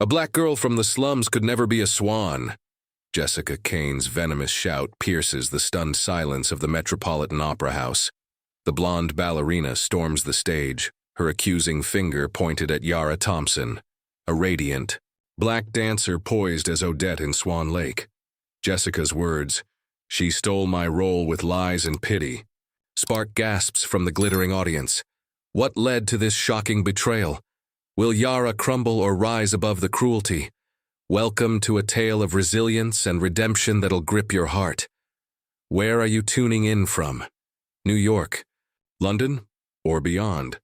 A black girl from the slums could never be a swan. Jessica Kane's venomous shout pierces the stunned silence of the Metropolitan Opera House. The blonde ballerina storms the stage, her accusing finger pointed at Yara Thompson, a radiant, black dancer poised as Odette in Swan Lake. Jessica's words, "She stole my role with lies and pity," spark gasps from the glittering audience. What led to this shocking betrayal? Will Yara crumble or rise above the cruelty? Welcome to a tale of resilience and redemption that'll grip your heart. Where are you tuning in from? New York, London, or beyond?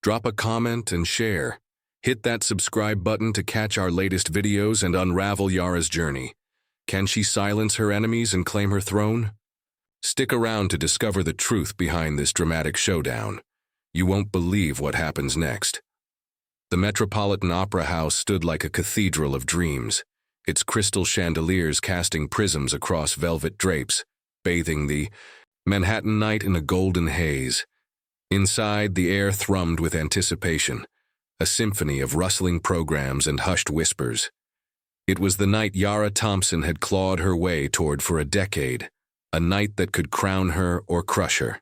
Drop a comment and share. Hit that subscribe button to catch our latest videos and unravel Yara's journey. Can she silence her enemies and claim her throne? Stick around to discover the truth behind this dramatic showdown. You won't believe what happens next. The Metropolitan Opera House stood like a cathedral of dreams, its crystal chandeliers casting prisms across velvet drapes, bathing the Manhattan night in a golden haze. Inside, the air thrummed with anticipation, a symphony of rustling programs and hushed whispers. It was the night Yara Thompson had clawed her way toward for a decade, a night that could crown her or crush her.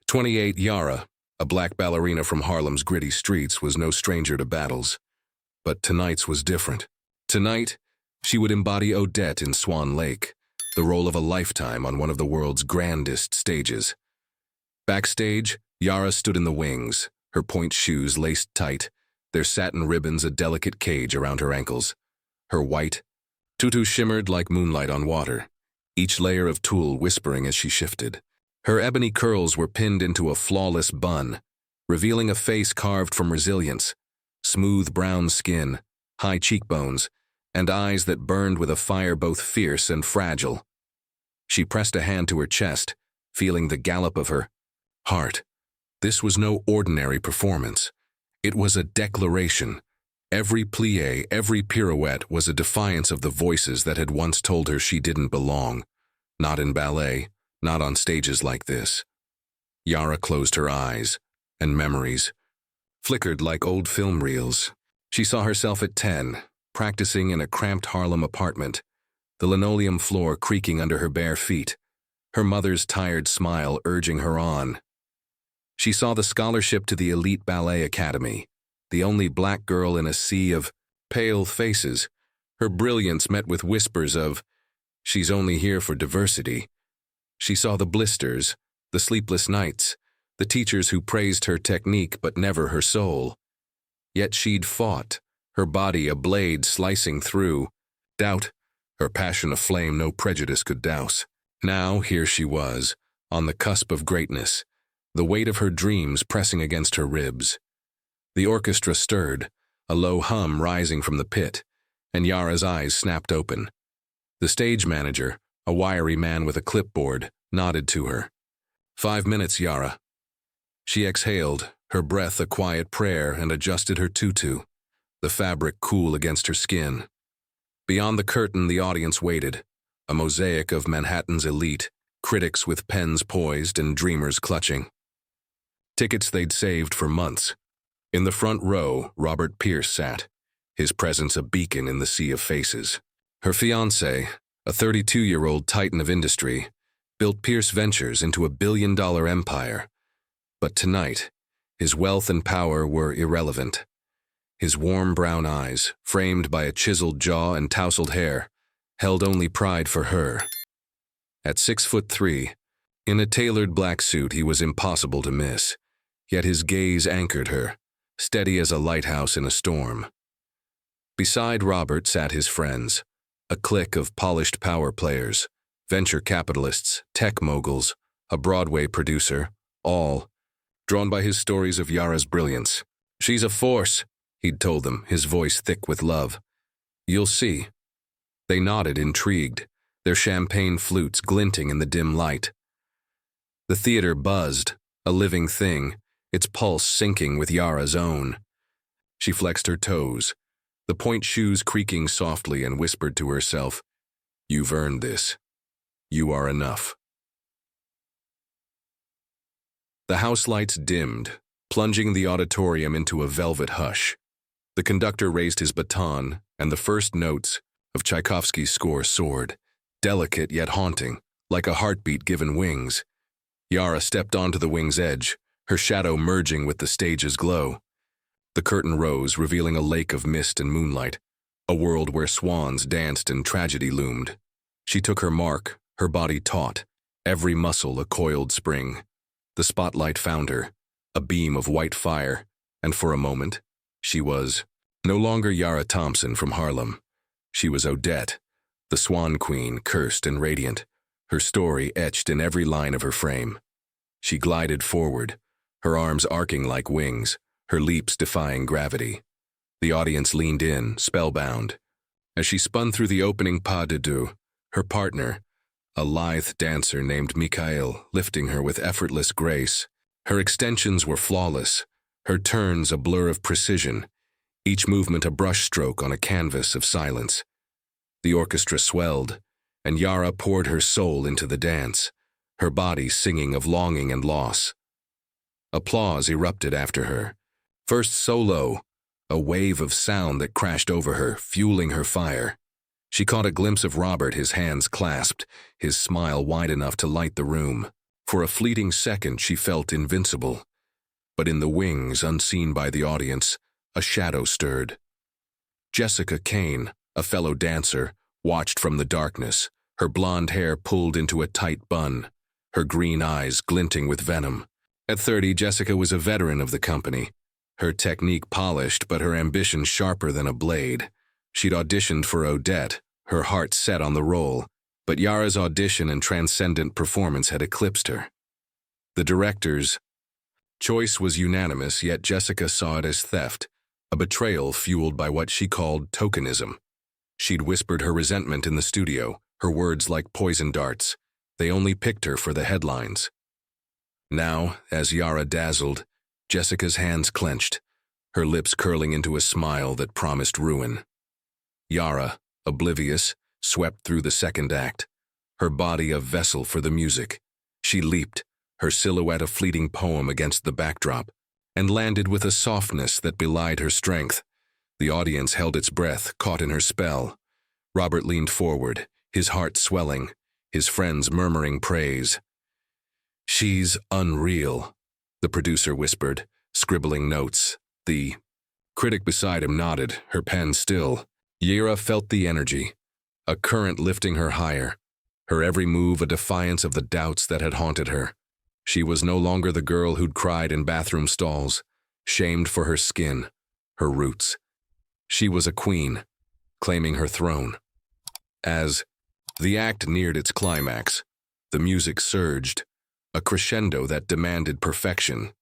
28 Yara, a black ballerina from Harlem's gritty streets, was no stranger to battles. But tonight's was different. Tonight, she would embody Odette in Swan Lake, the role of a lifetime on one of the world's grandest stages. Backstage, Yara stood in the wings, her pointe shoes laced tight, their satin ribbons a delicate cage around her ankles. Her white tutu shimmered like moonlight on water, each layer of tulle whispering as she shifted. Her ebony curls were pinned into a flawless bun, revealing a face carved from resilience, smooth brown skin, high cheekbones, and eyes that burned with a fire both fierce and fragile. She pressed a hand to her chest, feeling the gallop of her heart. This was no ordinary performance. It was a declaration. Every plie, every pirouette was a defiance of the voices that had once told her she didn't belong. Not in ballet, not on stages like this. Yara closed her eyes, and memories flickered like old film reels. She saw herself at 10, practicing in a cramped Harlem apartment, the linoleum floor creaking under her bare feet, her mother's tired smile urging her on. She saw the scholarship to the elite ballet academy, the only black girl in a sea of pale faces, her brilliance met with whispers of, "She's only here for diversity." She saw the blisters, the sleepless nights, the teachers who praised her technique but never her soul. Yet she'd fought, her body a blade slicing through doubt, her passion a flame no prejudice could douse. Now here she was, on the cusp of greatness, the weight of her dreams pressing against her ribs. The orchestra stirred, a low hum rising from the pit, and Yara's eyes snapped open. The stage manager, a wiry man with a clipboard, nodded to her. 5 minutes, Yara. She exhaled, her breath a quiet prayer, and adjusted her tutu, the fabric cool against her skin. Beyond the curtain, the audience waited, a mosaic of Manhattan's elite, critics with pens poised and dreamers clutching. Tickets they'd saved for months. In the front row, Robert Pierce sat, his presence a beacon in the sea of faces. Her fiancé, a 32-year-old titan of industry, built Pierce Ventures into a billion-dollar empire. But tonight, his wealth and power were irrelevant. His warm brown eyes, framed by a chiseled jaw and tousled hair, held only pride for her. At 6'3", in a tailored black suit he was impossible to miss, yet his gaze anchored her, steady as a lighthouse in a storm. Beside Robert sat his friends, a clique of polished power players, venture capitalists, tech moguls, a Broadway producer, all drawn by his stories of Yara's brilliance. "She's a force," he'd told them, his voice thick with love. "You'll see." They nodded, intrigued, their champagne flutes glinting in the dim light. The theater buzzed, a living thing, its pulse syncing with Yara's own. She flexed her toes, the pointe shoes creaking softly, and whispered to herself, "You've earned this. You are enough." The house lights dimmed, plunging the auditorium into a velvet hush. The conductor raised his baton, and the first notes of Tchaikovsky's score soared, delicate yet haunting, like a heartbeat given wings. Yara stepped onto the wing's edge, her shadow merging with the stage's glow. The curtain rose, revealing a lake of mist and moonlight, a world where swans danced and tragedy loomed. She took her mark, her body taut, every muscle a coiled spring. The spotlight found her, a beam of white fire, and for a moment, she was no longer Yara Thompson from Harlem. She was Odette, the Swan Queen, cursed and radiant, her story etched in every line of her frame. She glided forward, her arms arcing like wings, her leaps defying gravity. The audience leaned in, spellbound. As she spun through the opening pas de deux, her partner, a lithe dancer named Mikhail, lifting her with effortless grace. Her extensions were flawless, her turns a blur of precision, each movement a brushstroke on a canvas of silence. The orchestra swelled, and Yara poured her soul into the dance, her body singing of longing and loss. Applause erupted after her. First solo, a wave of sound that crashed over her, fueling her fire. She caught a glimpse of Robert, his hands clasped, his smile wide enough to light the room. For a fleeting second she felt invincible. But in the wings, unseen by the audience, a shadow stirred. Jessica Kane, a fellow dancer, watched from the darkness, her blonde hair pulled into a tight bun, her green eyes glinting with venom. At 30, Jessica was a veteran of the company, her technique polished but her ambition sharper than a blade. She'd auditioned for Odette, her heart set on the role, but Yara's audition and transcendent performance had eclipsed her. The director's choice was unanimous, yet Jessica saw it as theft, a betrayal fueled by what she called tokenism. She'd whispered her resentment in the studio, her words like poison darts. They only picked her for the headlines. Now, as Yara dazzled, Jessica's hands clenched, her lips curling into a smile that promised ruin. Yara, oblivious, swept through the second act, her body a vessel for the music. She leaped, her silhouette a fleeting poem against the backdrop, and landed with a softness that belied her strength. The audience held its breath, caught in her spell. Robert leaned forward, his heart swelling, his friends murmuring praise. "She's unreal," the producer whispered, scribbling notes. The critic beside him nodded, her pen still. Yara felt the energy, a current lifting her higher, her every move a defiance of the doubts that had haunted her. She was no longer the girl who'd cried in bathroom stalls, shamed for her skin, her roots. She was a queen, claiming her throne. As the act neared its climax, the music surged, a crescendo that demanded perfection.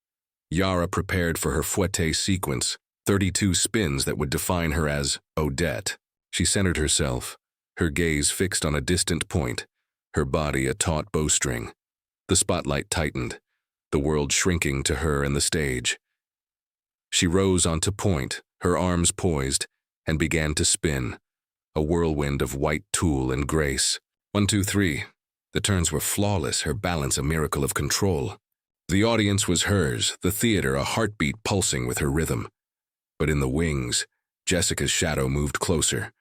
Yara prepared for her fouette sequence, 32 spins that would define her as Odette. She centered herself, her gaze fixed on a distant point, her body a taut bowstring. The spotlight tightened, the world shrinking to her and the stage. She rose onto point, her arms poised, and began to spin, a whirlwind of white tulle and grace. 1, 2, 3. The turns were flawless, her balance a miracle of control. The audience was hers, the theater a heartbeat pulsing with her rhythm. But in the wings, Jessica's shadow moved closer,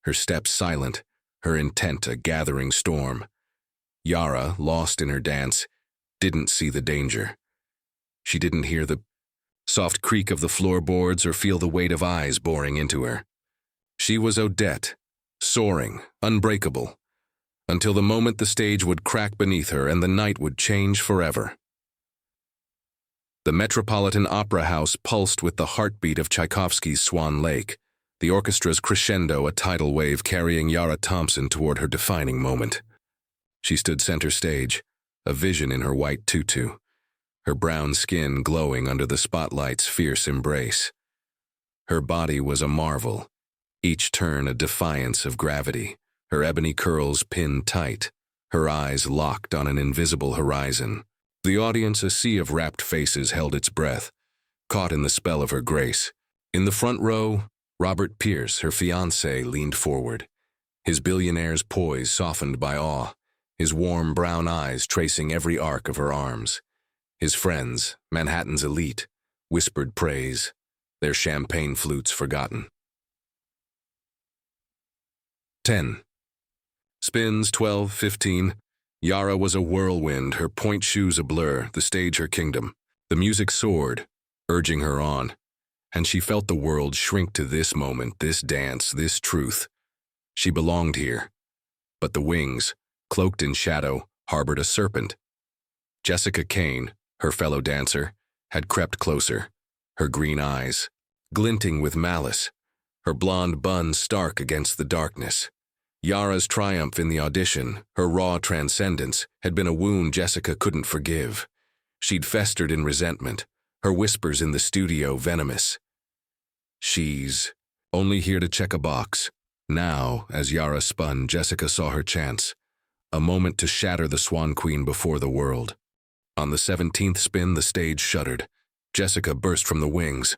her steps silent, her intent a gathering storm. Yara, lost in her dance, didn't see the danger. She didn't hear the soft creak of the floorboards or feel the weight of eyes boring into her. She was Odette, soaring, unbreakable, until the moment the stage would crack beneath her and the night would change forever. The Metropolitan Opera House pulsed with the heartbeat of Tchaikovsky's Swan Lake, the orchestra's crescendo a tidal wave carrying Yara Thompson toward her defining moment. She stood center stage, a vision in her white tutu, her brown skin glowing under the spotlight's fierce embrace. Her body was a marvel, each turn a defiance of gravity, her ebony curls pinned tight, her eyes locked on an invisible horizon. The audience, a sea of rapt faces, held its breath, caught in the spell of her grace. In the front row, Robert Pierce, her fiancé, leaned forward, his Billionaire's poise softened by awe, his warm brown eyes tracing every arc of her arms. His friends, Manhattan's elite, whispered praise. their champagne flutes forgotten. 10. Spins 12, 15. Yara was a whirlwind, her point shoes a blur, the stage her kingdom. The music soared, urging her on, and she felt the world shrink to this moment, this dance, this truth. She belonged here, but the wings, cloaked in shadow, harbored a serpent. Jessica Kane, her fellow dancer, had crept closer, her green eyes glinting with malice, her blonde bun stark against the darkness. Yara's triumph in the audition, her raw transcendence, had been a wound Jessica couldn't forgive. She'd festered in resentment, her whispers in the studio venomous. She's only here to check a box. Now, as Yara spun, Jessica saw her chance. A moment to shatter the Swan Queen before the world. On the 17th spin, the stage shuddered. Jessica burst from the wings,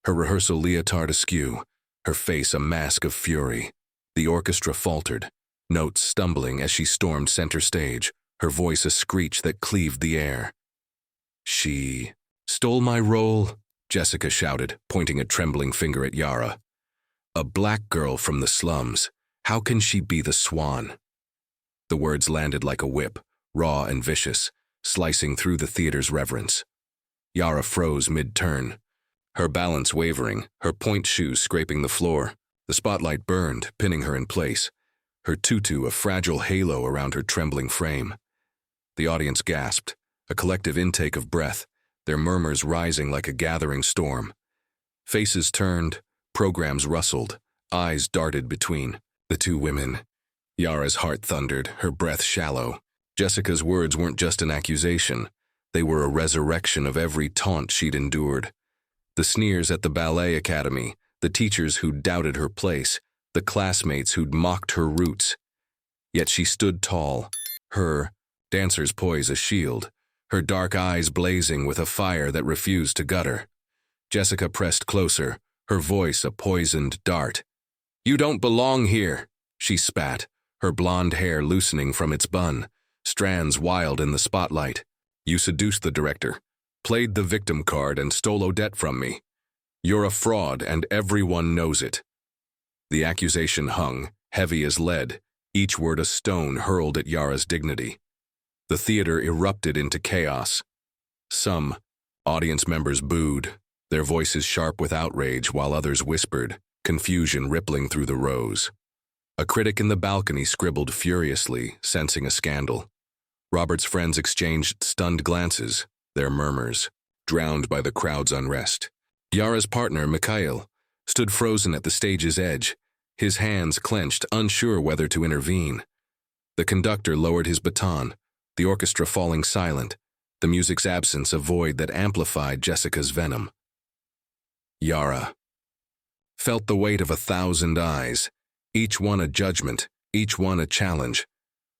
her rehearsal leotard askew, her face a mask of fury. The orchestra faltered, notes stumbling as she stormed center stage, her voice a screech that cleaved the air. She stole my role, Jessica shouted, pointing a trembling finger at Yara. A black girl from the slums. How can she be the Swan? The words landed like a whip, raw and vicious, slicing through the theater's reverence. Yara froze mid-turn, her balance wavering, her point shoes scraping the floor. The spotlight burned, pinning her in place, her tutu a fragile halo around her trembling frame. The audience gasped, a collective intake of breath, their murmurs rising like a gathering storm. Faces turned, programs rustled, eyes darted between the two women. Yara's heart thundered, her breath shallow. Jessica's words weren't just an accusation. They were a resurrection of every taunt she'd endured. The sneers at the ballet academy, the teachers who'd doubted her place, the classmates who'd mocked her roots. Yet she stood tall, her dancer's poise a shield, her dark eyes blazing with a fire that refused to gutter. Jessica pressed closer, her voice a poisoned dart. "You don't belong here," she spat, her blonde hair loosening from its bun, strands wild in the spotlight. "You seduced the director, played the victim card and stole Odette from me. You're a fraud and everyone knows it." The accusation hung, heavy as lead, each word a stone hurled at Yara's dignity. The theater erupted into chaos. Some audience members booed, their voices sharp with outrage, while others whispered, confusion rippling through the rows. A critic in the balcony scribbled furiously, sensing a scandal. Robert's friends exchanged stunned glances, their murmurs drowned by the crowd's unrest. Yara's partner, Mikhail, stood frozen at the stage's edge, his hands clenched, unsure whether to intervene. The conductor lowered his baton, the orchestra falling silent, the music's absence a void that amplified Jessica's venom. Yara felt the weight of 1,000 eyes, each one a judgment, each one a challenge.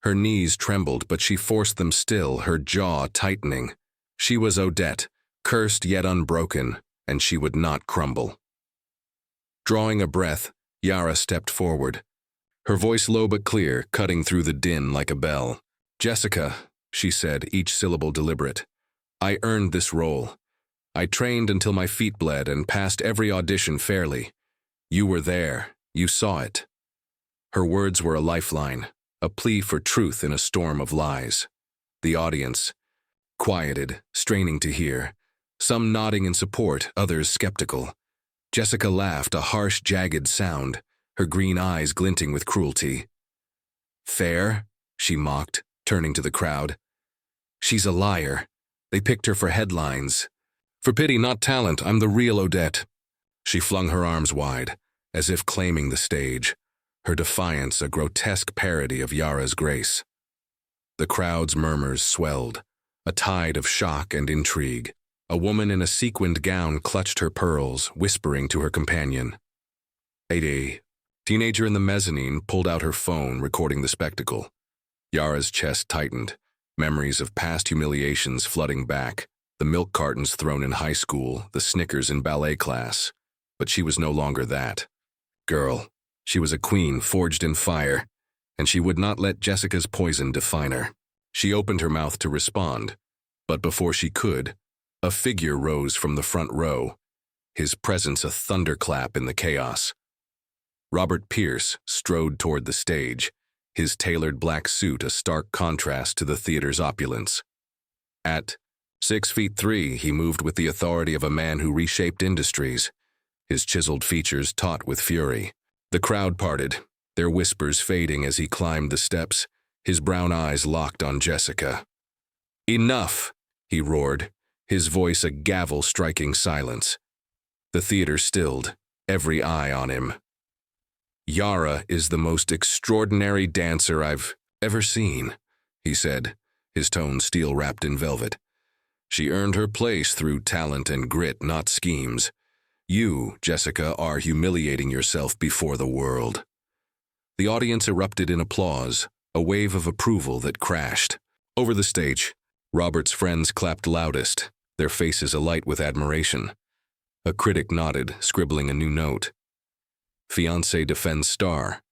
Her knees trembled, but she forced them still, her jaw tightening. She was Odette, cursed yet unbroken, and she would not crumble. Drawing a breath, Yara stepped forward, her voice low but clear, cutting through the din like a bell. "Jessica," she said, each syllable deliberate, "I earned this role. I trained until my feet bled and passed every audition fairly. You were there. You saw it." Her words were a lifeline, a plea for truth in a storm of lies. The audience quieted, straining to hear, some nodding in support, others skeptical. Jessica laughed, a harsh, jagged sound, her green eyes glinting with cruelty. "Fair?" she mocked, turning to the crowd. "She's a liar. They picked her for headlines. For pity, not talent, I'm the real Odette." She flung her arms wide, as if claiming the stage, her defiance a grotesque parody of Yara's grace. The crowd's murmurs swelled, a tide of shock and intrigue. A woman in a sequined gown clutched her pearls, whispering to her companion. A teenager in the mezzanine pulled out her phone, recording the spectacle. Yara's chest tightened, memories of past humiliations flooding back, the milk cartons thrown in high school, the Snickers in ballet class. But she was no longer that girl. She was a queen forged in fire, and she would not let Jessica's poison define her. She opened her mouth to respond, but before she could, a figure rose from the front row, his presence a thunderclap in the chaos. Robert Pierce strode toward the stage, his tailored black suit a stark contrast to the theater's opulence. At 6'3", he moved with the authority of a man who reshaped industries, his chiseled features taut with fury. The crowd parted, their whispers fading as he climbed the steps, his brown eyes locked on Jessica. "Enough!" he roared, his voice a gavel striking silence. The theater stilled, every eye on him. "Yara is the most extraordinary dancer I've ever seen," he said, his tone steel-wrapped in velvet. "She earned her place through talent and grit, not schemes. You, Jessica, are humiliating yourself before the world." The audience erupted in applause, a wave of approval that crashed. Over the stage, Robert's friends clapped loudest, their faces alight with admiration. A critic nodded, scribbling a new note. "Fiancé defends star."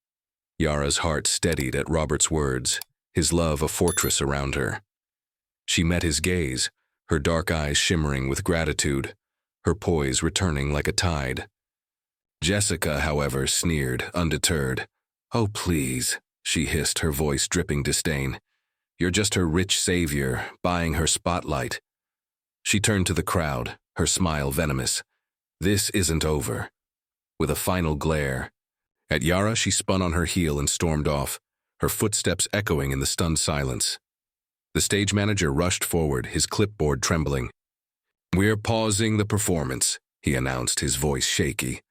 Yara's heart steadied at Robert's words, his love a fortress around her. She met his gaze, her dark eyes shimmering with gratitude, her poise returning like a tide. Jessica, however, sneered, undeterred. "Oh, please," she hissed, her voice dripping disdain. "You're just her rich savior, buying her spotlight." She turned to the crowd, her smile venomous. "This isn't over." With a final glare at Yara, she spun on her heel and stormed off, her footsteps echoing in the stunned silence. The stage manager rushed forward, his clipboard trembling. "We're pausing the performance," he announced, his voice shaky.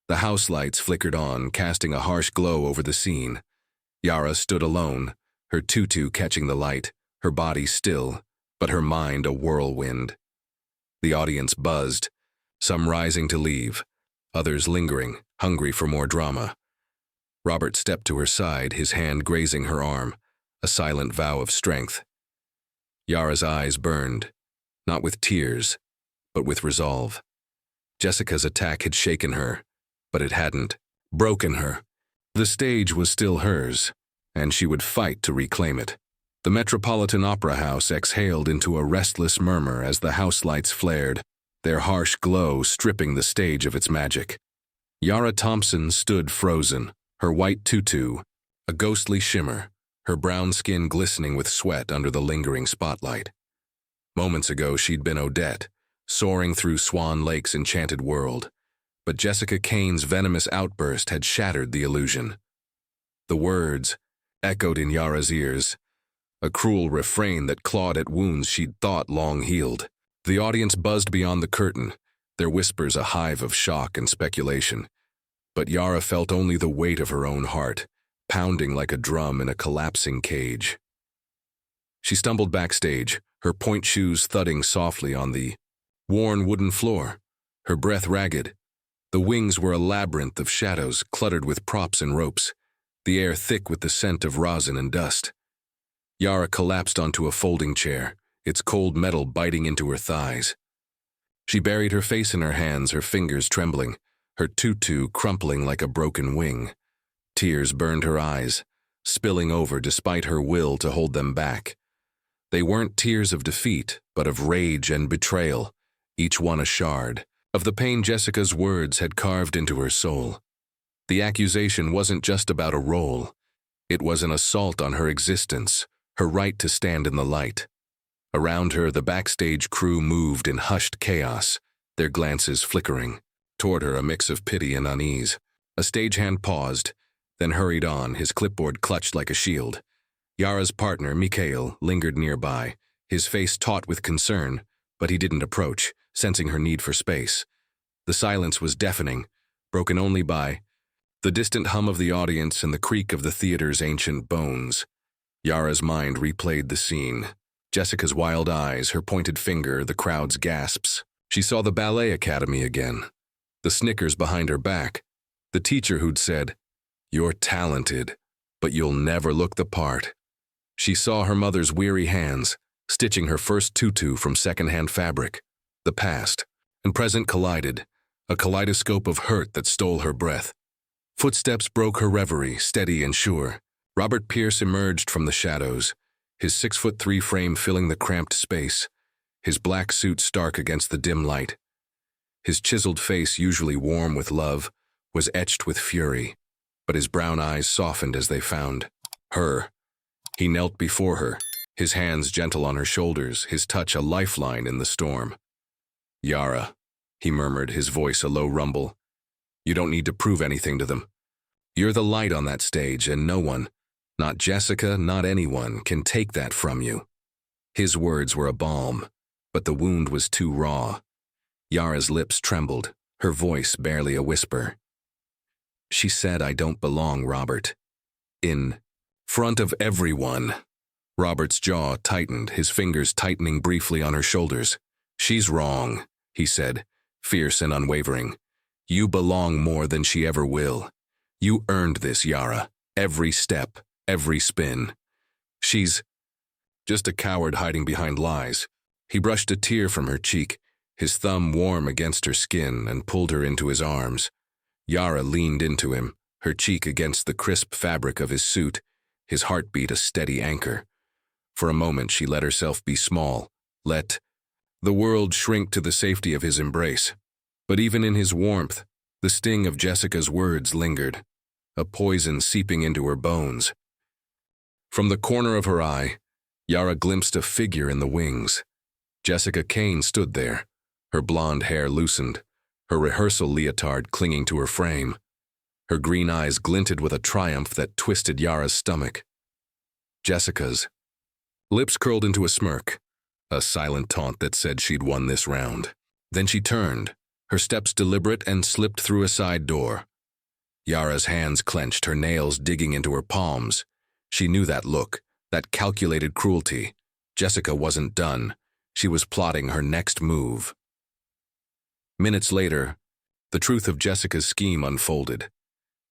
The house lights flickered on, casting a harsh glow over the scene. Yara stood alone, her tutu catching the light, her body still, but her mind a whirlwind. The audience buzzed, some rising to leave, others lingering, hungry for more drama. Robert stepped to her side, his hand grazing her arm, a silent vow of strength. Yara's eyes burned, not with tears, but with resolve. Jessica's attack had shaken her, but it hadn't broken her. The stage was still hers, and she would fight to reclaim it. The Metropolitan Opera House exhaled into a restless murmur as the house lights flared, their harsh glow stripping the stage of its magic. Yara Thompson stood frozen, her white tutu a ghostly shimmer, her brown skin glistening with sweat under the lingering spotlight. Moments ago she'd been Odette, soaring through Swan Lake's enchanted world, but Jessica Kane's venomous outburst had shattered the illusion. The words echoed in Yara's ears, a cruel refrain that clawed at wounds she'd thought long healed. The audience buzzed beyond the curtain, their whispers a hive of shock and speculation. But Yara felt only the weight of her own heart, pounding like a drum in a collapsing cage. She stumbled backstage, her point shoes thudding softly on the worn wooden floor, her breath ragged. The wings were a labyrinth of shadows cluttered with props and ropes, the air thick with the scent of rosin and dust. Yara collapsed onto a folding chair, its cold metal biting into her thighs. She buried her face in her hands, her fingers trembling, her tutu crumpling like a broken wing. Tears burned her eyes, spilling over despite her will to hold them back. They weren't tears of defeat, but of rage and betrayal, each one a shard of the pain Jessica's words had carved into her soul. The accusation wasn't just about a role. It was an assault on her existence, her right to stand in the light. Around her, the backstage crew moved in hushed chaos, their glances flickering. Toward her, a mix of pity and unease. A stagehand paused, then hurried on, his clipboard clutched like a shield. Yara's partner, Mikhail, lingered nearby, his face taut with concern, but he didn't approach, sensing her need for space. The silence was deafening, broken only by the distant hum of the audience and the creak of the theater's ancient bones. Yara's mind replayed the scene. Jessica's wild eyes, her pointed finger, the crowd's gasps. She saw the ballet academy again. The snickers behind her back. The teacher who'd said, "You're talented, but you'll never look the part." She saw her mother's weary hands, stitching her first tutu from secondhand fabric. The past and present collided, a kaleidoscope of hurt that stole her breath. Footsteps broke her reverie, steady and sure. Robert Pierce emerged from the shadows, his 6'3" frame filling the cramped space, his black suit stark against the dim light. His chiseled face, usually warm with love, was etched with fury, but his brown eyes softened as they found her. He knelt before her, his hands gentle on her shoulders, his touch a lifeline in the storm. "Yara," he murmured, his voice a low rumble. "You don't need to prove anything to them. You're the light on that stage, and no one, not Jessica, not anyone, can take that from you." His words were a balm, but the wound was too raw. Yara's lips trembled, her voice barely a whisper. "She said I don't belong, Robert. In front of everyone." Robert's jaw tightened, his fingers tightening briefly on her shoulders. "She's wrong," he said, fierce and unwavering. "You belong more than she ever will. You earned this, Yara. Every step, every spin. She's just a coward hiding behind lies." He brushed a tear from her cheek, his thumb warm against her skin, and pulled her into his arms. Yara leaned into him, her cheek against the crisp fabric of his suit, his heartbeat a steady anchor. For a moment she let herself be small, let the world shrink to the safety of his embrace. But even in his warmth, the sting of Jessica's words lingered, a poison seeping into her bones. From the corner of her eye, Yara glimpsed a figure in the wings. Jessica Kane stood there, her blonde hair loosened, her rehearsal leotard clinging to her frame. Her green eyes glinted with a triumph that twisted Yara's stomach. Jessica's lips curled into a smirk, a silent taunt that said she'd won this round. Then she turned, her steps deliberate, and slipped through a side door. Yara's hands clenched, her nails digging into her palms. She knew that look, that calculated cruelty. Jessica wasn't done. She was plotting her next move. Minutes later, the truth of Jessica's scheme unfolded.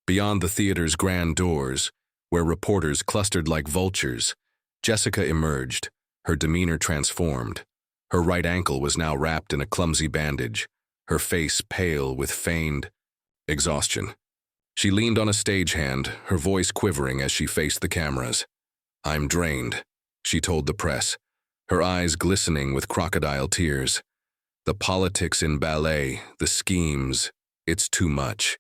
Beyond the theater's grand doors, where reporters clustered like vultures, Jessica emerged, her demeanor transformed. Her right ankle was now wrapped in a clumsy bandage, her face pale with feigned exhaustion. She leaned on a stagehand, her voice quivering as she faced the cameras. "I'm drained," she told the press, her eyes glistening with crocodile tears. "The politics in ballet, the schemes, it's too much.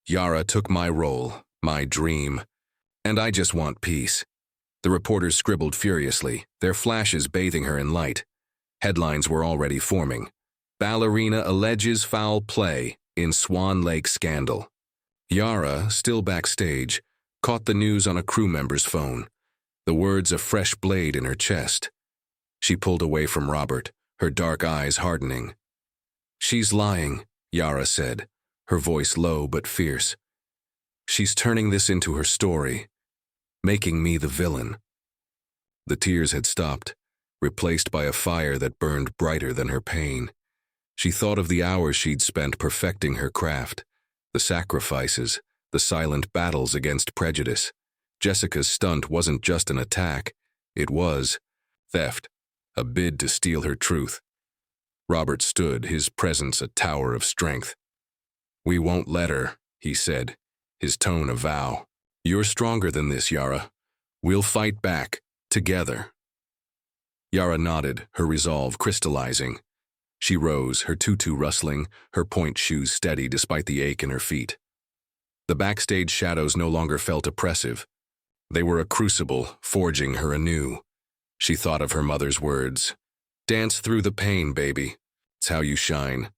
Yara took my role, my dream, and I just want peace." The reporters scribbled furiously, their flashes bathing her in light. Headlines were already forming. "Ballerina alleges foul play in Swan Lake scandal." Yara, still backstage, caught the news on a crew member's phone, the words a fresh blade in her chest. She pulled away from Robert, her dark eyes hardening. "She's lying," Yara said, her voice low but fierce. "She's turning this into her story, making me the villain." The tears had stopped, replaced by a fire that burned brighter than her pain. She thought of the hours she'd spent perfecting her craft, the sacrifices, the silent battles against prejudice. Jessica's stunt wasn't just an attack, it was theft, a bid to steal her truth. Robert stood, his presence a tower of strength. "We won't let her," he said, his tone a vow. "You're stronger than this, Yara. We'll fight back, together." Yara nodded, her resolve crystallizing. She rose, her tutu rustling, her point shoes steady despite the ache in her feet. The backstage shadows no longer felt oppressive. They were a crucible, forging her anew. She thought of her mother's words. "Dance through the pain, baby. It's how you shine."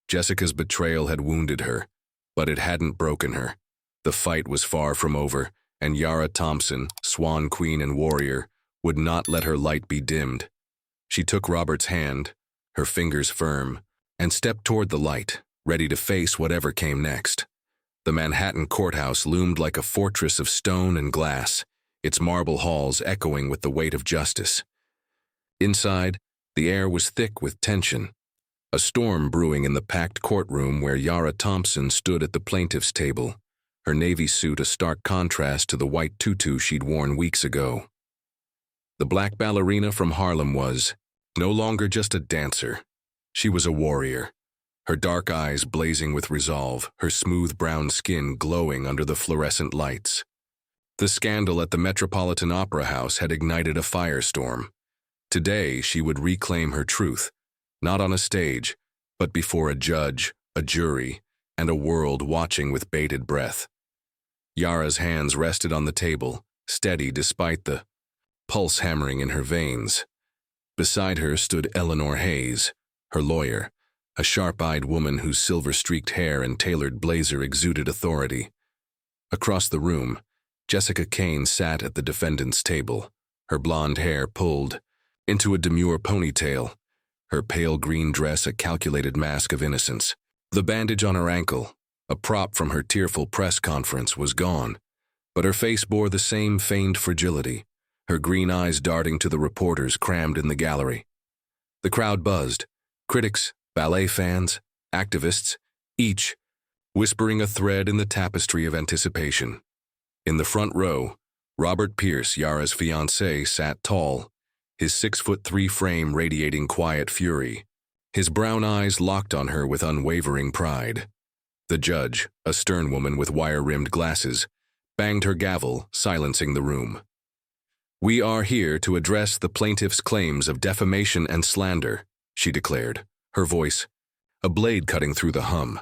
Jessica's betrayal had wounded her, but it hadn't broken her. The fight was far from over, and Yara Thompson, Swan Queen and warrior, would not let her light be dimmed. She took Robert's hand, her fingers firm, and stepped toward the light, ready to face whatever came next. The Manhattan courthouse loomed like a fortress of stone and glass, its marble halls echoing with the weight of justice. Inside, the air was thick with tension, a storm brewing in the packed courtroom where Yara Thompson stood at the plaintiff's table, her navy suit a stark contrast to the white tutu she'd worn weeks ago. The black ballerina from Harlem was no longer just a dancer. She was a warrior, her dark eyes blazing with resolve, her smooth brown skin glowing under the fluorescent lights. The scandal at the Metropolitan Opera House had ignited a firestorm. Today she would reclaim her truth, not on a stage, but before a judge, a jury, and a world watching with bated breath. Yara's hands rested on the table, steady despite the pulse hammering in her veins. Beside her stood Eleanor Hayes, her lawyer, a sharp-eyed woman whose silver-streaked hair and tailored blazer exuded authority. Across the room, Jessica Kane sat at the defendant's table, her blonde hair pulled into a demure ponytail, her pale green dress a calculated mask of innocence. The bandage on her ankle, a prop from her tearful press conference, was gone, but her face bore the same feigned fragility, her green eyes darting to the reporters crammed in the gallery. The crowd buzzed, critics, ballet fans, activists, each whispering a thread in the tapestry of anticipation. In the front row, Robert Pierce, Yara's fiancé, sat tall, his 6'3" frame radiating quiet fury, his brown eyes locked on her with unwavering pride. The judge, a stern woman with wire-rimmed glasses, banged her gavel, silencing the room. "We are here to address the plaintiff's claims of defamation and slander," she declared, her voice a blade cutting through the hum.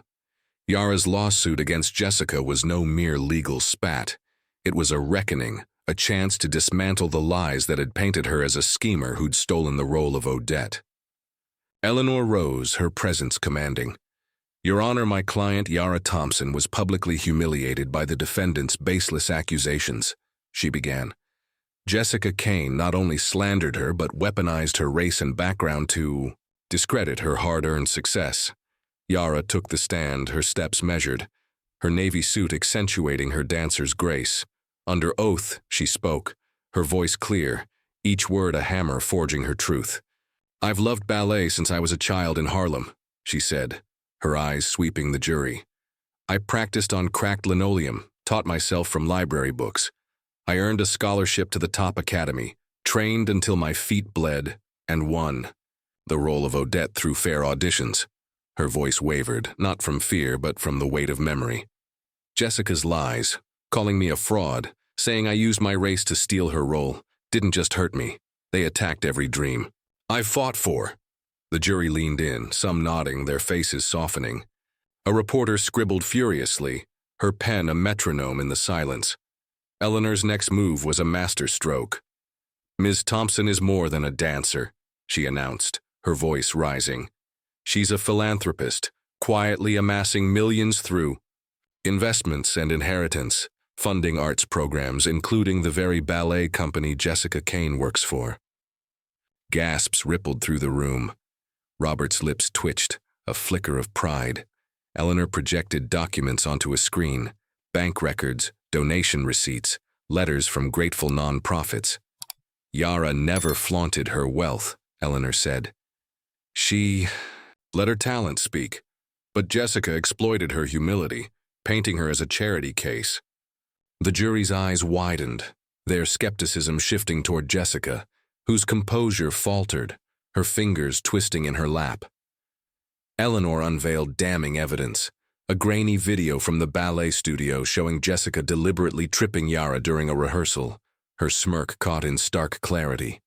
Yara's lawsuit against Jessica was no mere legal spat. It was a reckoning, a chance to dismantle the lies that had painted her as a schemer who'd stolen the role of Odette. Eleanor rose, her presence commanding. "Your Honor, my client Yara Thompson was publicly humiliated by the defendant's baseless accusations," she began. "Jessica Kane not only slandered her but weaponized her race and background to discredit her hard-earned success." Yara took the stand, her steps measured, her navy suit accentuating her dancer's grace. Under oath, she spoke, her voice clear, each word a hammer forging her truth. "I've loved ballet since I was a child in Harlem," she said, her eyes sweeping the jury. "I practiced on cracked linoleum, taught myself from library books. I earned a scholarship to the top academy, trained until my feet bled, and won the role of Odette through fair auditions." Her voice wavered, not from fear but from the weight of memory. "Jessica's lies, calling me a fraud, saying I used my race to steal her role, didn't just hurt me. They attacked every dream I've fought for." The jury leaned in, some nodding, their faces softening. A reporter scribbled furiously, her pen a metronome in the silence. Eleanor's next move was a masterstroke. "Ms. Thompson is more than a dancer," she announced, her voice rising. "She's a philanthropist, quietly amassing millions through investments and inheritance, funding arts programs, including the very ballet company Jessica Kane works for." Gasps rippled through the room. Robert's lips twitched, a flicker of pride. Eleanor projected documents onto a screen, bank records, donation receipts, letters from grateful non-profits. "Yara never flaunted her wealth," Eleanor said. "She let her talent speak, but Jessica exploited her humility, painting her as a charity case." The jury's eyes widened, their skepticism shifting toward Jessica, whose composure faltered, her fingers twisting in her lap. Eleanor unveiled damning evidence, a grainy video from the ballet studio showing Jessica deliberately tripping Yara during a rehearsal, her smirk caught in stark clarity.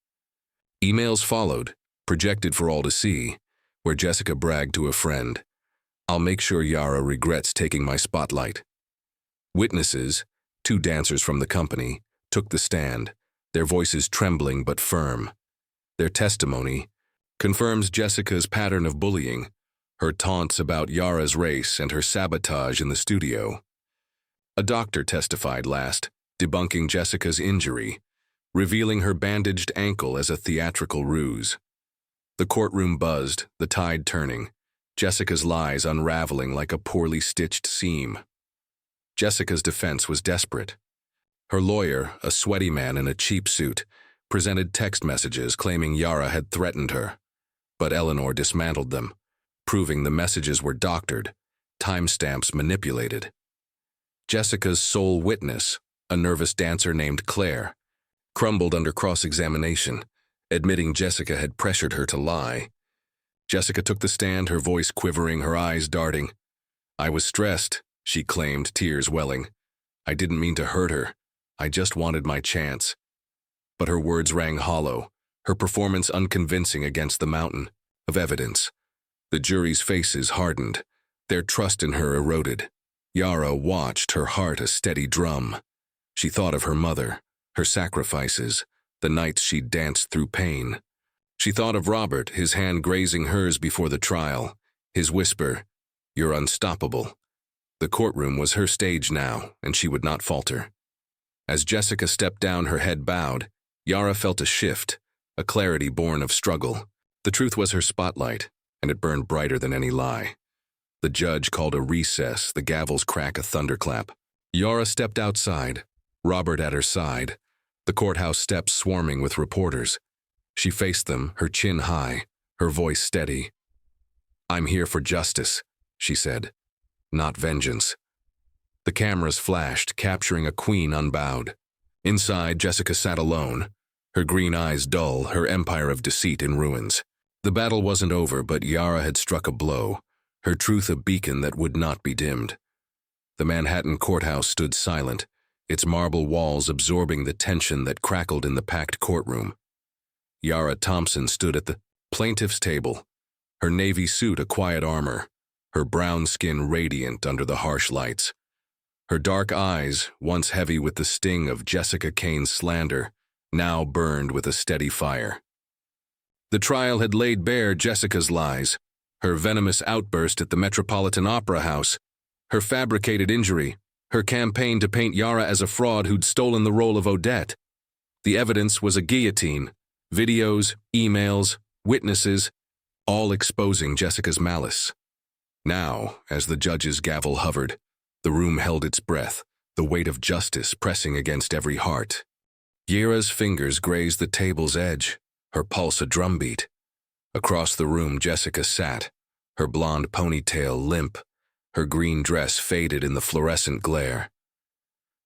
Emails followed, projected for all to see, where Jessica bragged to a friend, "I'll make sure Yara regrets taking my spotlight." Witnesses, 2 dancers from the company, took the stand, their voices trembling but firm. Their testimony confirms Jessica's pattern of bullying, her taunts about Yara's race and her sabotage in the studio. A doctor testified last, debunking Jessica's injury, revealing her bandaged ankle as a theatrical ruse. The courtroom buzzed, the tide turning, Jessica's lies unraveling like a poorly stitched seam. Jessica's defense was desperate. Her lawyer, a sweaty man in a cheap suit, presented text messages claiming Yara had threatened her. But Eleanor dismantled them, proving the messages were doctored, timestamps manipulated. Jessica's sole witness, a nervous dancer named Claire, crumbled under cross-examination, admitting Jessica had pressured her to lie. Jessica took the stand, her voice quivering, her eyes darting. "I was stressed," she claimed, tears welling. "I didn't mean to hurt her. I just wanted my chance." But her words rang hollow, her performance unconvincing against the mountain of evidence. The jury's faces hardened, their trust in her eroded. Yara watched, her heart a steady drum. She thought of her mother, her sacrifices, the nights she'd danced through pain. She thought of Robert, his hand grazing hers before the trial, his whisper, "You're unstoppable." The courtroom was her stage now, and she would not falter. As Jessica stepped down, her head bowed, Yara felt a shift, a clarity born of struggle. The truth was her spotlight, and it burned brighter than any lie. The judge called a recess, the gavel's crack a thunderclap. Yara stepped outside, Robert at her side, the courthouse steps swarming with reporters. She faced them, her chin high, her voice steady. "I'm here for justice," she said, "not vengeance." The cameras flashed, capturing a queen unbowed. Inside, Jessica sat alone, her green eyes dull, her empire of deceit in ruins. The battle wasn't over, but Yara had struck a blow, her truth a beacon that would not be dimmed. The Manhattan courthouse stood silent, its marble walls absorbing the tension that crackled in the packed courtroom. Yara Thompson stood at the plaintiff's table, her navy suit a quiet armor, her brown skin radiant under the harsh lights. Her dark eyes, once heavy with the sting of Jessica Kane's slander, now burned with a steady fire. The trial had laid bare Jessica's lies, her venomous outburst at the Metropolitan Opera House, her fabricated injury, her campaign to paint Yara as a fraud who'd stolen the role of Odette. The evidence was a guillotine, videos, emails, witnesses, all exposing Jessica's malice. Now, as the judge's gavel hovered, the room held its breath, the weight of justice pressing against every heart. Yara's fingers grazed the table's edge, her pulse a drumbeat. Across the room, Jessica sat, her blonde ponytail limp, her green dress faded in the fluorescent glare.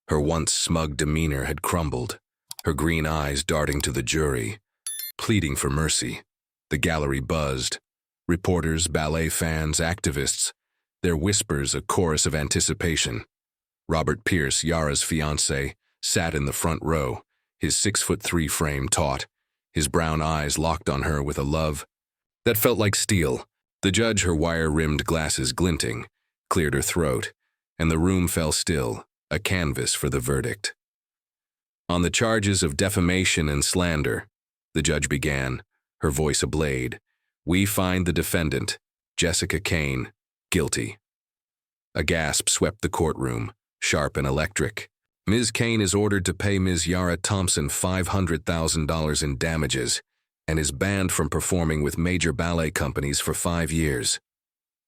Her once smug demeanor had crumbled, her green eyes darting to the jury, pleading for mercy. The gallery buzzed. Reporters, ballet fans, activists, their whispers a chorus of anticipation. Robert Pierce, Yara's fiancé, sat in the front row, his 6'3" frame taut, his brown eyes locked on her with a love that felt like steel. The judge, her wire-rimmed glasses glinting, cleared her throat, and the room fell still, a canvas for the verdict. On the charges of defamation and slander, the judge began, her voice ablade, "We find the defendant, Jessica Kane, guilty." A gasp swept the courtroom, sharp and electric. Ms. Kane is ordered to pay Ms. Yara Thompson $500,000 in damages and is banned from performing with major ballet companies for 5 years.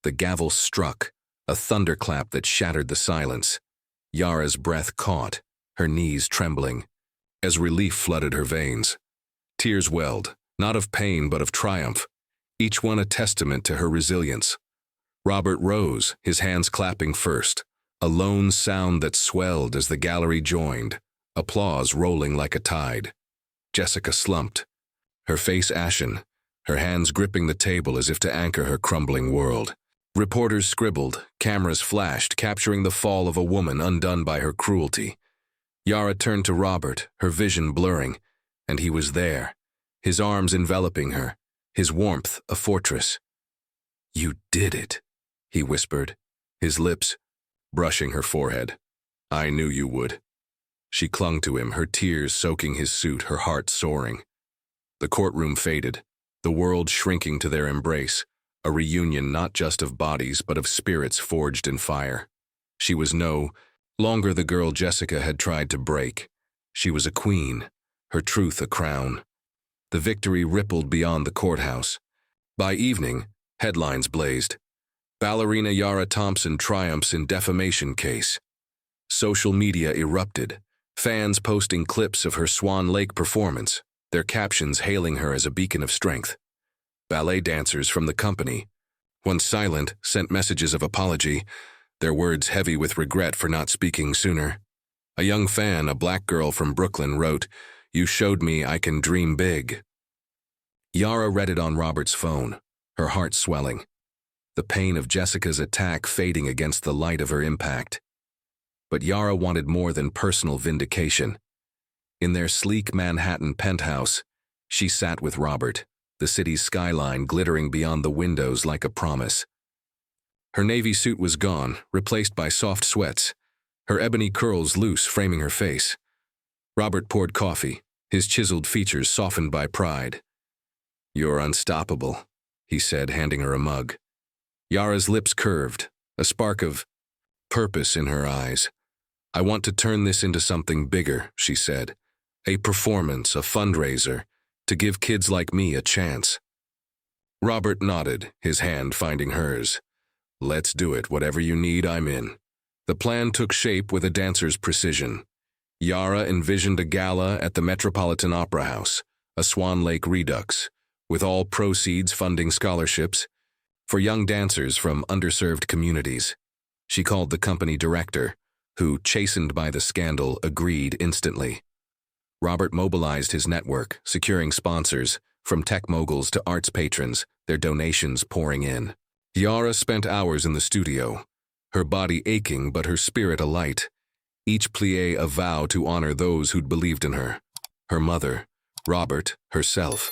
The gavel struck, a thunderclap that shattered the silence. Yara's breath caught, her knees trembling, as relief flooded her veins. Tears welled, not of pain but of triumph, each one a testament to her resilience. Robert rose, his hands clapping first, a lone sound that swelled as the gallery joined, applause rolling like a tide. Jessica slumped, her face ashen, her hands gripping the table as if to anchor her crumbling world. Reporters scribbled, cameras flashed, capturing the fall of a woman undone by her cruelty. Yara turned to Robert, her vision blurring, and he was there, his arms enveloping her, his warmth a fortress. "You did it," he whispered, his lips brushing her forehead. "I knew you would." She clung to him, her tears soaking his suit, her heart soaring. The courtroom faded, the world shrinking to their embrace, a reunion not just of bodies but of spirits forged in fire. She was no longer the girl Jessica had tried to break. She was a queen, her truth a crown. The victory rippled beyond the courthouse. By evening, headlines blazed. Ballerina Yara Thompson triumphs in defamation case. Social media erupted, fans posting clips of her Swan Lake performance, their captions hailing her as a beacon of strength. Ballet dancers from the company, once silent, sent messages of apology, their words heavy with regret for not speaking sooner. A young fan, a black girl from Brooklyn, wrote, "You showed me I can dream big." Yara read it on Robert's phone, her heart swelling, the pain of Jessica's attack fading against the light of her impact. But Yara wanted more than personal vindication. In their sleek Manhattan penthouse, she sat with Robert, the city's skyline glittering beyond the windows like a promise. Her navy suit was gone, replaced by soft sweats, her ebony curls loose framing her face. Robert poured coffee, his chiseled features softened by pride. "You're unstoppable," he said, handing her a mug. Yara's lips curved, a spark of purpose in her eyes. "I want to turn this into something bigger," she said. "A performance, a fundraiser, to give kids like me a chance." Robert nodded, his hand finding hers. "Let's do it. Whatever you need, I'm in." The plan took shape with a dancer's precision. Yara envisioned a gala at the Metropolitan Opera House, a Swan Lake redux, with all proceeds funding scholarships for young dancers from underserved communities. She called the company director, who, chastened by the scandal, agreed instantly. Robert mobilized his network, securing sponsors, from tech moguls to arts patrons, their donations pouring in. Yara spent hours in the studio, her body aching but her spirit alight, each plie a vow to honor those who'd believed in her. Her mother, Robert, herself.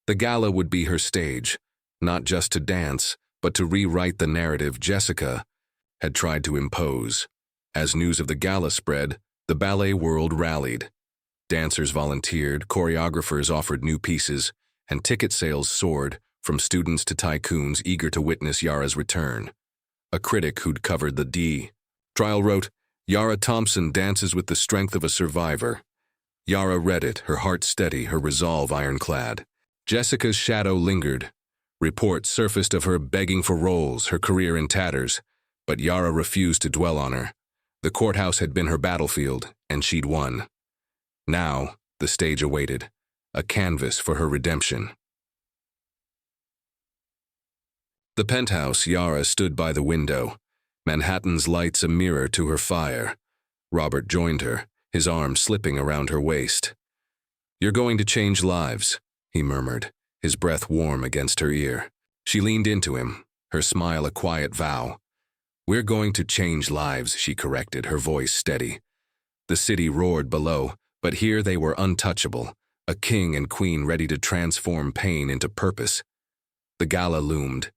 The gala would be her stage, not just to dance, but to rewrite the narrative Jessica had tried to impose. As news of the gala spread, the ballet world rallied. Dancers volunteered, choreographers offered new pieces, and ticket sales soared, from students to tycoons eager to witness Yara's return. A critic who'd covered the trial wrote, "Yara Thompson dances with the strength of a survivor." Yara read it, her heart steady, her resolve ironclad. Jessica's shadow lingered. Reports surfaced of her begging for roles, her career in tatters, but Yara refused to dwell on her. The courthouse had been her battlefield, and she'd won. Now, the stage awaited, a canvas for her redemption. The penthouse, Yara stood by the window, Manhattan's lights a mirror to her fire. Robert joined her, his arm slipping around her waist. "You're going to change lives," he murmured, his breath warm against her ear. She leaned into him, her smile a quiet vow. "We're going to change lives," she corrected, her voice steady. The city roared below, but here they were untouchable, a king and queen ready to transform pain into purpose. The gala loomed,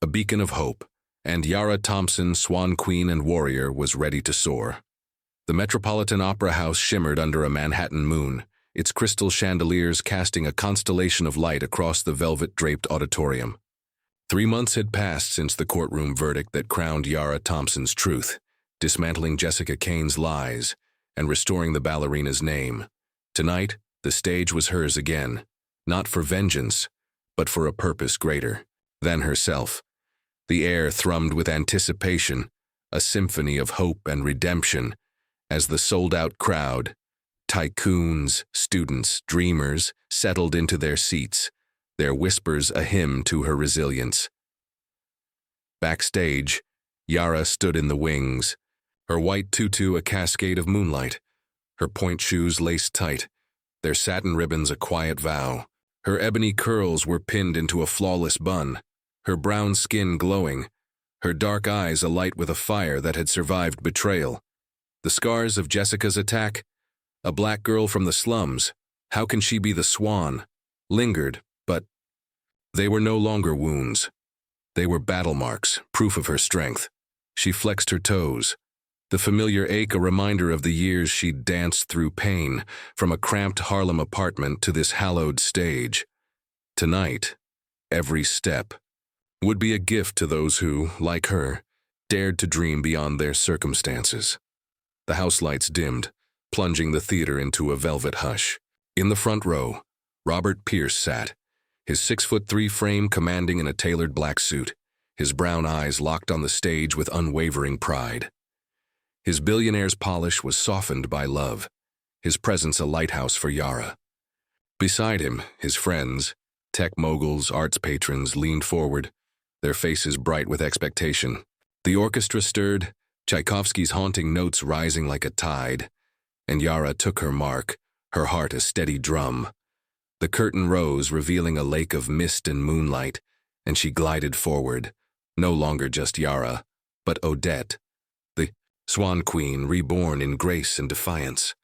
a beacon of hope, and Yara Thompson, swan queen and warrior, was ready to soar. The Metropolitan Opera House shimmered under a Manhattan moon, its crystal chandeliers casting a constellation of light across the velvet-draped auditorium. 3 months had passed since the courtroom verdict that crowned Yara Thompson's truth, dismantling Jessica Kane's lies and restoring the ballerina's name. Tonight, the stage was hers again, not for vengeance, but for a purpose greater than herself. The air thrummed with anticipation, a symphony of hope and redemption, as the sold-out crowd, tycoons, students, dreamers, settled into their seats, their whispers a hymn to her resilience. Backstage, Yara stood in the wings, her white tutu a cascade of moonlight, her point shoes laced tight, their satin ribbons a quiet vow. Her ebony curls were pinned into a flawless bun, her brown skin glowing, her dark eyes alight with a fire that had survived betrayal. The scars of Jessica's attack, a black girl from the slums, how can she be the swan, lingered, but they were no longer wounds. They were battle marks, proof of her strength. She flexed her toes, the familiar ache a reminder of the years she'd danced through pain, from a cramped Harlem apartment to this hallowed stage. Tonight, every step would be a gift to those who, like her, dared to dream beyond their circumstances. The house lights dimmed, plunging the theater into a velvet hush. In the front row, Robert Pierce sat, his 6'3" frame commanding in a tailored black suit, his brown eyes locked on the stage with unwavering pride. His billionaire's polish was softened by love, his presence a lighthouse for Yara. Beside him, his friends, tech moguls, arts patrons, leaned forward, their faces bright with expectation. The orchestra stirred, Tchaikovsky's haunting notes rising like a tide, and Yara took her mark, her heart a steady drum. The curtain rose, revealing a lake of mist and moonlight, and she glided forward, no longer just Yara, but Odette, the Swan Queen reborn in grace and defiance.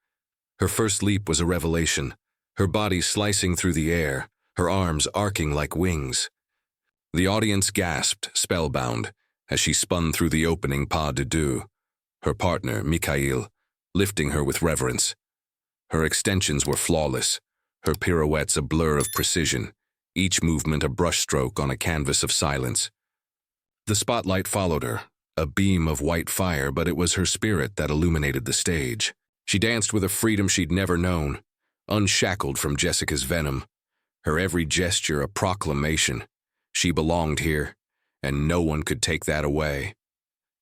Her first leap was a revelation, her body slicing through the air, her arms arcing like wings. The audience gasped, spellbound, as she spun through the opening pas de deux, her partner, Mikhail, lifting her with reverence. Her extensions were flawless, her pirouettes a blur of precision, each movement a brushstroke on a canvas of silence. The spotlight followed her, a beam of white fire, but it was her spirit that illuminated the stage. She danced with a freedom she'd never known, unshackled from Jessica's venom, her every gesture a proclamation. She belonged here, and no one could take that away.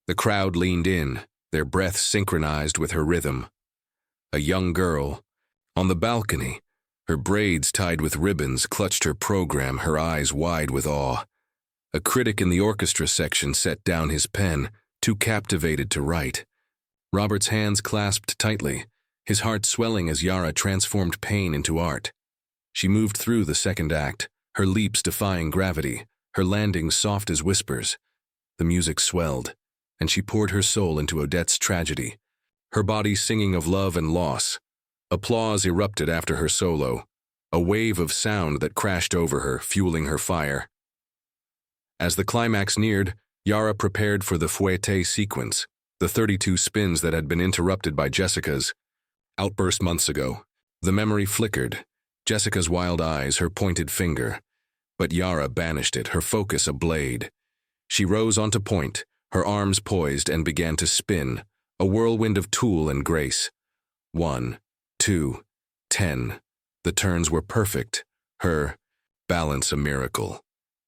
The crowd leaned in, their breaths synchronized with her rhythm. A young girl, on the balcony, her braids tied with ribbons, clutched her program, her eyes wide with awe. A critic in the orchestra section set down his pen, too captivated to write. Robert's hands clasped tightly, his heart swelling as Yara transformed pain into art. She moved through the second act, her leaps defying gravity, her landings soft as whispers. The music swelled, and she poured her soul into Odette's tragedy, her body singing of love and loss. Applause erupted after her solo, a wave of sound that crashed over her, fueling her fire. As the climax neared, Yara prepared for the fouetté sequence, the 32 spins that had been interrupted by Jessica's outburst months ago. The memory flickered, Jessica's wild eyes, her pointed finger. But Yara banished it, her focus a blade. She rose onto point, her arms poised, and began to spin, a whirlwind of tool and grace. 1, 2, 10. The turns were perfect, her balance a miracle.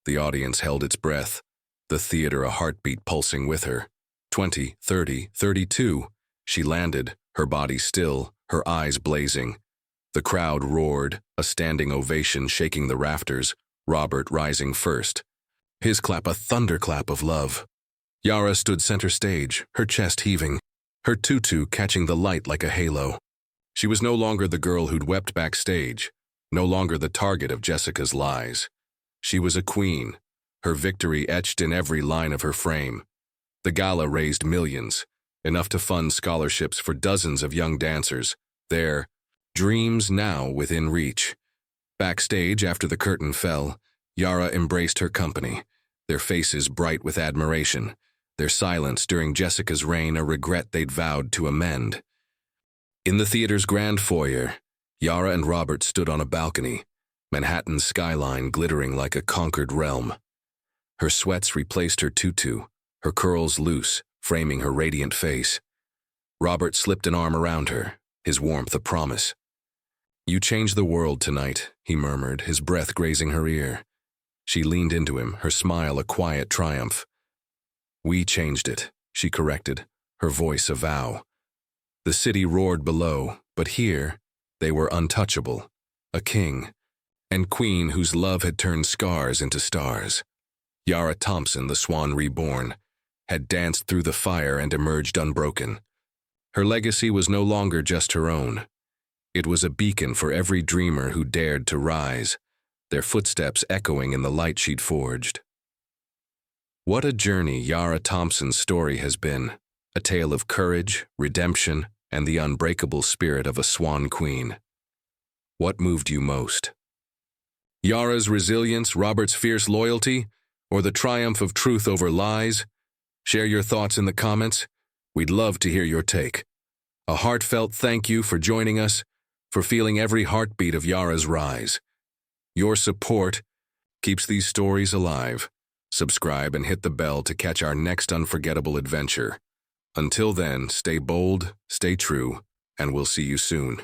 The audience held its breath, the theater a heartbeat pulsing with her. 20, 30, 32. She landed, her body still, her eyes blazing. The crowd roared, a standing ovation shaking the rafters, Robert rising first. His clap a thunderclap of love. Yara stood center stage, her chest heaving, her tutu catching the light like a halo. She was no longer the girl who'd wept backstage, no longer the target of Jessica's lies. She was a queen, her victory etched in every line of her frame. The gala raised millions, enough to fund scholarships for dozens of young dancers, their dreams now within reach. Backstage, after the curtain fell, Yara embraced her company, their faces bright with admiration, their silence during Jessica's reign a regret they'd vowed to amend. In the theater's grand foyer, Yara and Robert stood on a balcony, Manhattan's skyline glittering like a conquered realm. Her sweats replaced her tutu, her curls loose, framing her radiant face. Robert slipped an arm around her, his warmth a promise. "You changed the world tonight," he murmured, his breath grazing her ear. She leaned into him, her smile a quiet triumph. "We changed it," she corrected, her voice a vow. The city roared below, but here they were untouchable, a king and queen whose love had turned scars into stars. Yara Thompson, the swan reborn, had danced through the fire and emerged unbroken. Her legacy was no longer just her own. It was a beacon for every dreamer who dared to rise, their footsteps echoing in the light she'd forged. What a journey Yara Thompson's story has been, a tale of courage, redemption, and the unbreakable spirit of a swan queen. What moved you most? Yara's resilience, Robert's fierce loyalty, or the triumph of truth over lies? Share your thoughts in the comments. We'd love to hear your take. A heartfelt thank you for joining us, for feeling every heartbeat of Yara's rise. Your support keeps these stories alive. Subscribe and hit the bell to catch our next unforgettable adventure. Until then, stay bold, stay true, and we'll see you soon.